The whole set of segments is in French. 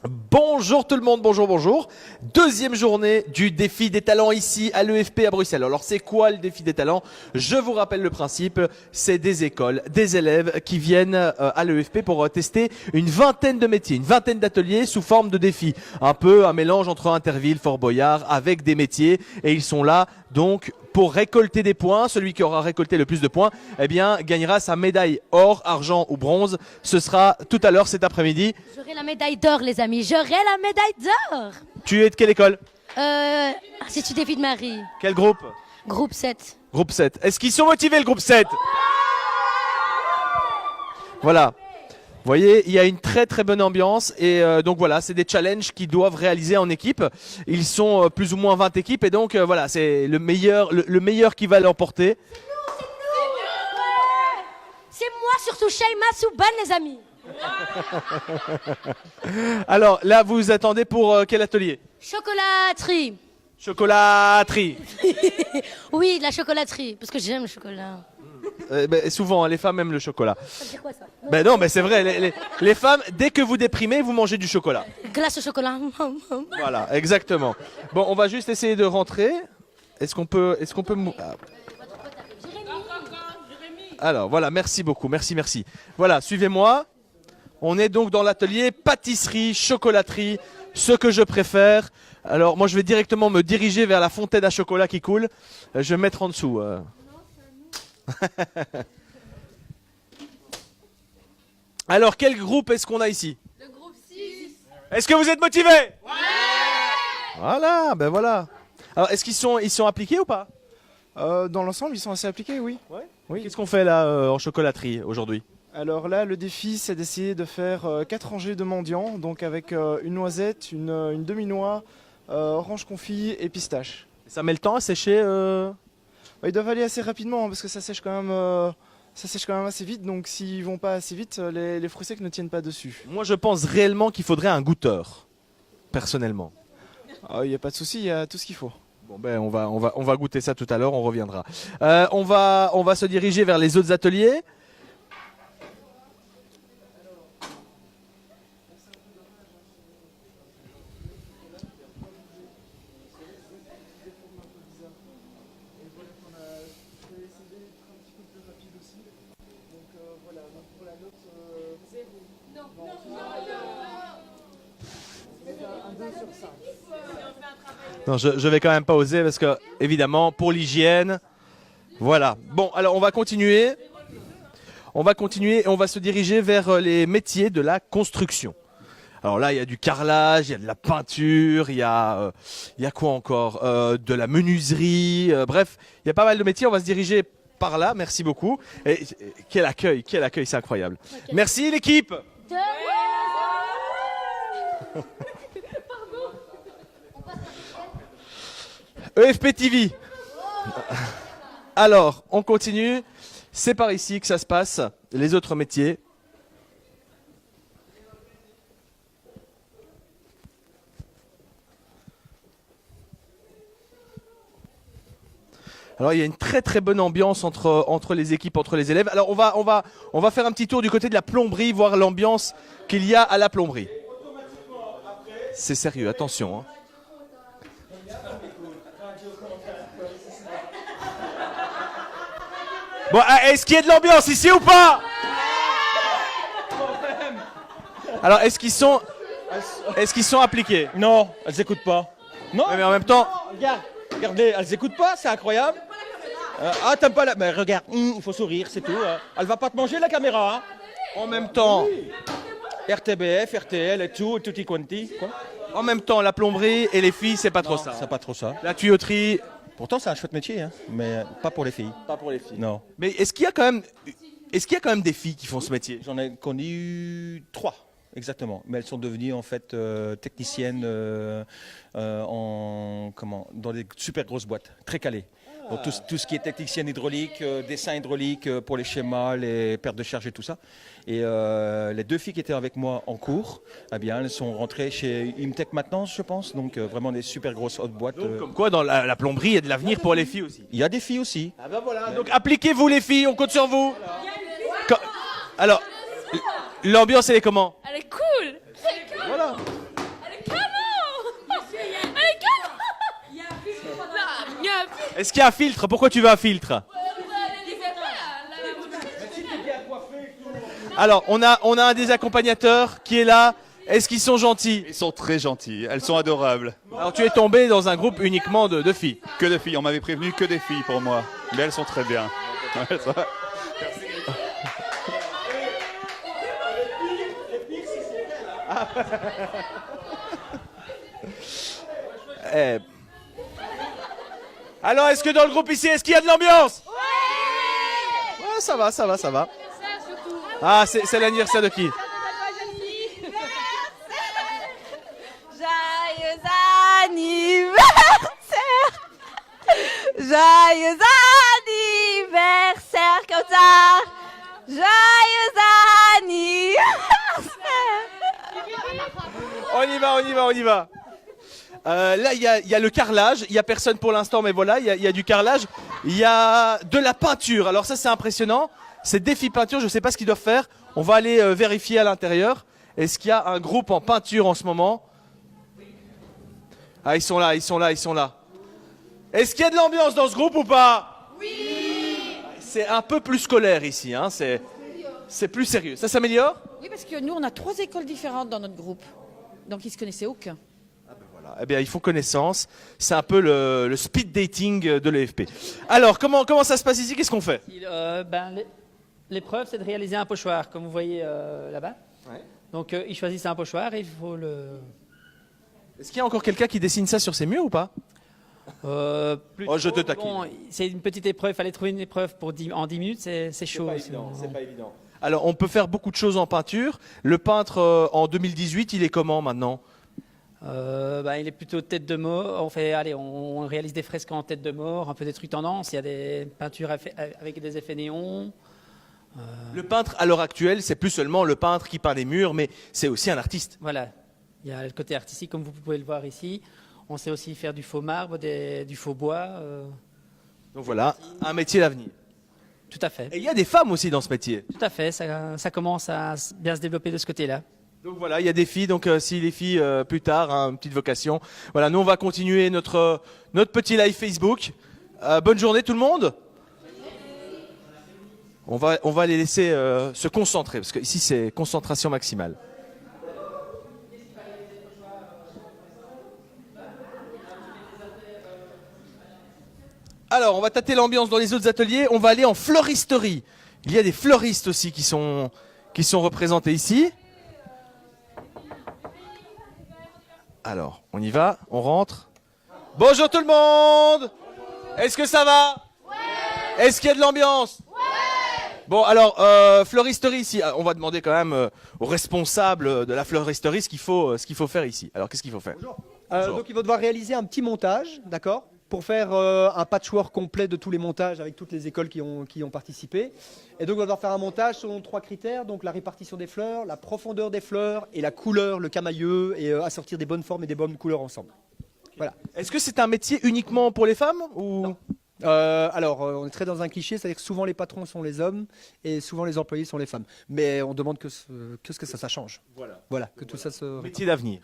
Bonjour tout le monde, bonjour, bonjour. Deuxième journée du défi des talents ici à l'EFP à Bruxelles. Alors c'est quoi le défi des talents? Je vous rappelle le principe, c'est des écoles, des élèves qui viennent à l'EFP pour tester une vingtaine de métiers, une vingtaine d'ateliers sous forme de défis. Un peu un mélange entre Interville, Fort Boyard avec des métiers et ils sont là donc pour récolter des points. Celui qui aura récolté le plus de points, eh bien, gagnera sa médaille or, argent ou bronze. Ce sera tout à l'heure cet après-midi. J'aurai la médaille d'or, les amis. J'aurai la médaille d'or. Tu es de quelle école? C'est du défi de Marie. Quel groupe? Groupe 7. Groupe 7. Est-ce qu'ils sont motivés, le groupe 7? Voilà. Vous voyez, il y a une très très bonne ambiance et donc voilà, c'est des challenges qu'ils doivent réaliser en équipe. Ils sont plus ou moins 20 équipes et donc voilà, c'est le meilleur qui va l'emporter. C'est moi surtout, Shaima Souban, les amis. Alors là, vous vous attendez pour quel atelier? Chocolaterie. Chocolaterie. Oui, de la chocolaterie, parce que j'aime le chocolat. Souvent, les femmes aiment le chocolat. Ça veut dire quoi ça? Ben non, mais c'est vrai, les femmes, dès que vous déprimez, vous mangez du chocolat. Glace au chocolat. Voilà, exactement. Bon, on va juste essayer de rentrer. Est-ce qu'on peut... Alors, voilà, merci beaucoup, merci. Voilà, suivez-moi. On est donc dans l'atelier pâtisserie, chocolaterie, ce que je préfère. Alors, moi, je vais directement me diriger vers la fontaine à chocolat qui coule. Je vais me mettre en dessous. Alors, quel groupe est-ce qu'on a ici? Le groupe 6. Est-ce que vous êtes motivés? Ouais. Voilà, ben voilà. Alors, est-ce ils sont appliqués ou pas? Dans l'ensemble, ils sont assez appliqués, oui. Ouais. Oui. Qu'est-ce qu'on fait là en chocolaterie aujourd'hui? Alors là, le défi, c'est d'essayer de faire 4 rangées de mendiants, donc avec une noisette, une demi-noix, orange confit et pistache. Ça met le temps à sécher Ils doivent aller assez rapidement hein, parce que ça sèche quand même assez vite, donc s'ils vont pas assez vite, les fruits secs ne tiennent pas dessus. Moi, je pense réellement qu'il faudrait un goûteur, personnellement. Il n'y a pas de souci, il y a tout ce qu'il faut. Bon ben on va goûter ça tout à l'heure, on reviendra. On va se diriger vers les autres ateliers. Non, je vais quand même pas oser parce que, évidemment, pour l'hygiène, voilà. Bon, alors on va continuer. On va continuer et on va se diriger vers les métiers de la construction. Alors là, il y a du carrelage, il y a de la peinture, il y a quoi encore? De la menuiserie, bref, il y a pas mal de métiers. On va se diriger par là, merci beaucoup. Et quel accueil, c'est incroyable. Merci l'équipe. EFP TV. Alors, on continue. C'est par ici que ça se passe. Les autres métiers. Alors, il y a une très très bonne ambiance entre les équipes, entre les élèves. Alors, on va faire un petit tour du côté de la plomberie, voir l'ambiance qu'il y a à la plomberie. C'est sérieux, attention. Bon, est-ce qu'il y a de l'ambiance ici ou pas? Alors, est-ce qu'ils sont appliqués? Non, elles écoutent pas. Non. Mais en même temps, Regardez, elles écoutent pas, c'est incroyable. T'aimes pas la... Mais regarde, il faut sourire, c'est tout. Elle va pas te manger la caméra. en même temps, RTBF, RTL et tout, tutti quanti. Quoi. en même temps, la plomberie et les filles, c'est pas trop ça. C'est pas trop ça. La tuyauterie, Pourtant, c'est un chouette métier, hein, mais pas pour les filles. pas pour les filles. Non. Mais est-ce qu'il y a quand même des filles qui font ce métier? J'en ai connu 3, exactement. Mais elles sont devenues en fait techniciennes dans des super grosses boîtes, très calées. Donc, tout ce qui est technicienne hydraulique, dessin hydraulique pour les schémas, les pertes de charge et tout ça. Et les 2 filles qui étaient avec moi en cours, eh bien, elles sont rentrées chez Imtech Maintenance, je pense. Donc vraiment des super grosses hautes boîtes. Donc, comme quoi, dans la plomberie, il y a de l'avenir pour les filles aussi. Il y a des filles aussi. Ah ben voilà, donc appliquez-vous les filles, on compte sur vous. Alors, l'ambiance elle est comment? Elle est cool. Voilà. Est-ce qu'il y a un filtre? Pourquoi tu veux un filtre? Alors, on a un des accompagnateurs qui est là. Est-ce qu'ils sont gentils? Ils sont très gentils, elles sont adorables. Alors, tu es tombé dans un groupe uniquement de filles. Que de filles, on m'avait prévenu que des filles pour moi. Mais elles sont très bien. Ouais, ça va. Eh. Alors, est-ce que dans le groupe ici, est-ce qu'il y a de l'ambiance? Ouais, ça va, ça va, ça va. Ah, c'est l'anniversaire de qui? Joyeux anniversaire! Joyeux anniversaire comme ça! Joyeux anniversaire! On y va, on y va, on y va. Là, il y a le carrelage. Il n'y a personne pour l'instant, mais voilà, il y a du carrelage. Il y a de la peinture. Alors ça, c'est impressionnant. C'est défi peinture, je ne sais pas ce qu'ils doivent faire. On va aller vérifier à l'intérieur. Est-ce qu'il y a un groupe en peinture en ce moment? Ah, ils sont là, ils sont là, ils sont là. Est-ce qu'il y a de l'ambiance dans ce groupe ou pas? Oui. C'est un peu plus scolaire ici, hein. C'est plus sérieux. Ça s'améliore? Oui, parce que nous, on a 3 écoles différentes dans notre groupe. Donc, ils ne se connaissaient aucun. Voilà. Eh bien, ils font connaissance. C'est un peu le speed dating de l'EFP. Alors, comment ça se passe ici? Qu'est-ce qu'on fait? L'épreuve, c'est de réaliser un pochoir, comme vous voyez là-bas. Ouais. Donc, ils choisissent un pochoir et il faut le... Est-ce qu'il y a encore quelqu'un qui dessine ça sur ses murs ou pas? Oh, je te taquine. Bon, c'est une petite épreuve, il fallait trouver une épreuve en 10 minutes, c'est chaud. C'est pas évident. Alors, on peut faire beaucoup de choses en peinture. Le peintre, en 2018, il est comment maintenant? Il est plutôt tête de mort. On réalise des fresques en tête de mort, un peu des trucs tendance. Il y a des peintures avec des effets néons. Le peintre, à l'heure actuelle, c'est plus seulement le peintre qui peint des murs, mais c'est aussi un artiste. Voilà. Il y a le côté artistique, comme vous pouvez le voir ici. On sait aussi faire du faux marbre, du faux bois. Donc voilà, un métier d'avenir. Tout à fait. Et il y a des femmes aussi dans ce métier. Tout à fait. Ça commence à bien se développer de ce côté-là. Donc voilà, il y a des filles. Donc si les filles, plus tard, hein, une petite vocation. Voilà, nous, on va continuer notre petit live Facebook. Bonne journée tout le monde. On va les laisser se concentrer, parce que ici, c'est concentration maximale. Alors, on va tâter l'ambiance dans les autres ateliers. On va aller en fleuristerie. Il y a des fleuristes aussi qui sont représentés ici. Alors, on y va, on rentre. Bonjour tout le monde. Est-ce que ça va? Ouais. Est-ce qu'il y a de l'ambiance? Ouais. Bon, alors, fleuristerie ici. On va demander quand même aux responsables de la fleuristerie ce qu'il faut faire ici. Alors, qu'est-ce qu'il faut faire? Bonjour. Donc, ils vont devoir réaliser un petit montage, d'accord, pour faire un patchwork complet de tous les montages avec toutes les écoles qui ont participé. Et donc, on va devoir faire un montage selon 3 critères, donc la répartition des fleurs, la profondeur des fleurs et la couleur, le camailleux, et assortir des bonnes formes et des bonnes couleurs ensemble. Voilà. Est-ce que c'est un métier uniquement pour les femmes ou... Non. On est très dans un cliché, c'est-à-dire que souvent les patrons sont les hommes et souvent les employés sont les femmes. Mais on demande que ça change. Voilà, que tout ça se... Métier d'avenir.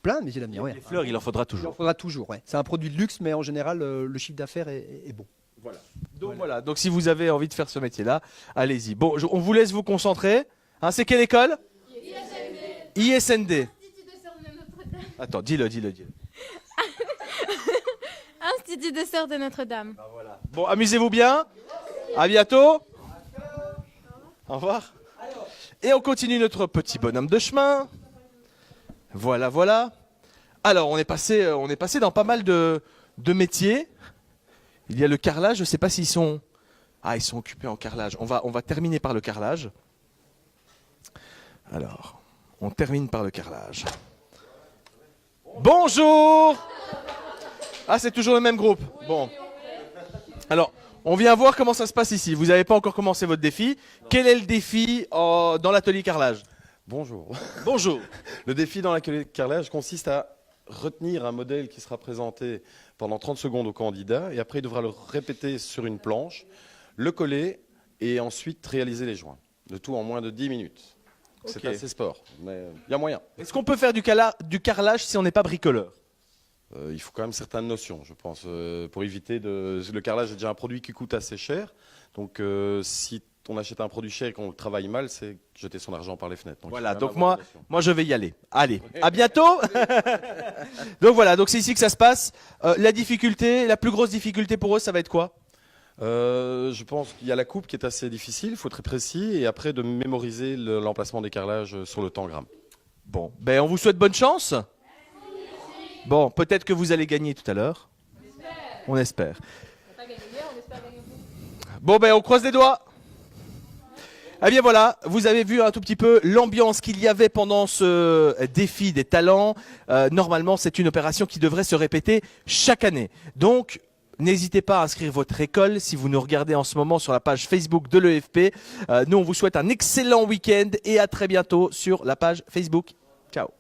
Plein de métiers d'avenir, oui. Les fleurs, il en faudra toujours. Il en faudra toujours, ouais. C'est un produit de luxe, mais en général, le chiffre d'affaires est bon. Voilà. Donc voilà. Donc si vous avez envie de faire ce métier-là, allez-y. Bon, on vous laisse vous concentrer. Hein, c'est quelle école? ISND. Attends, dis-le. Institut de Sœurs de Notre-Dame. Ben voilà. Bon, amusez-vous bien. À bientôt. Au revoir. Et on continue notre petit bonhomme de chemin. Voilà. Alors, on est passé dans pas mal de métiers. Il y a le carrelage. Je ne sais pas s'ils sont... Ah, ils sont occupés en carrelage. On va terminer par le carrelage. Alors, on termine par le carrelage. Bonjour! Ah, c'est toujours le même groupe. Bon. Alors, on vient voir comment ça se passe ici. Vous n'avez pas encore commencé votre défi. Quel est le défi dans l'atelier carrelage? Bonjour. Bonjour. Le défi dans l'atelier carrelage consiste à retenir un modèle qui sera présenté pendant 30 secondes au candidat et après il devra le répéter sur une planche, le coller et ensuite réaliser les joints. Le tout en moins de 10 minutes. C'est assez sport, mais il y a moyen. Est-ce qu'on peut faire du carrelage si on n'est pas bricoleur? il faut quand même certaines notions, je pense, pour éviter de... Le carrelage est déjà un produit qui coûte assez cher. Donc, si on achète un produit cher et qu'on le travaille mal, c'est jeter son argent par les fenêtres. Donc, Voilà, il faut quand donc même avoir des notions. moi je vais y aller. Allez, à bientôt. Donc voilà, donc c'est ici que ça se passe. La difficulté, la plus grosse difficulté pour eux, ça va être quoi? Je pense qu'il y a la coupe qui est assez difficile, il faut être très précis, et après de mémoriser l'emplacement des carrelages sur le tangram. Bon, ben on vous souhaite bonne chance. Bon, peut-être que vous allez gagner tout à l'heure. On espère. Bon, ben on croise les doigts. Eh bien voilà, vous avez vu un tout petit peu l'ambiance qu'il y avait pendant ce défi des talents. Normalement, c'est une opération qui devrait se répéter chaque année. Donc, n'hésitez pas à inscrire votre école si vous nous regardez en ce moment sur la page Facebook de l'EFP. Nous, on vous souhaite un excellent week-end et à très bientôt sur la page Facebook. Ciao.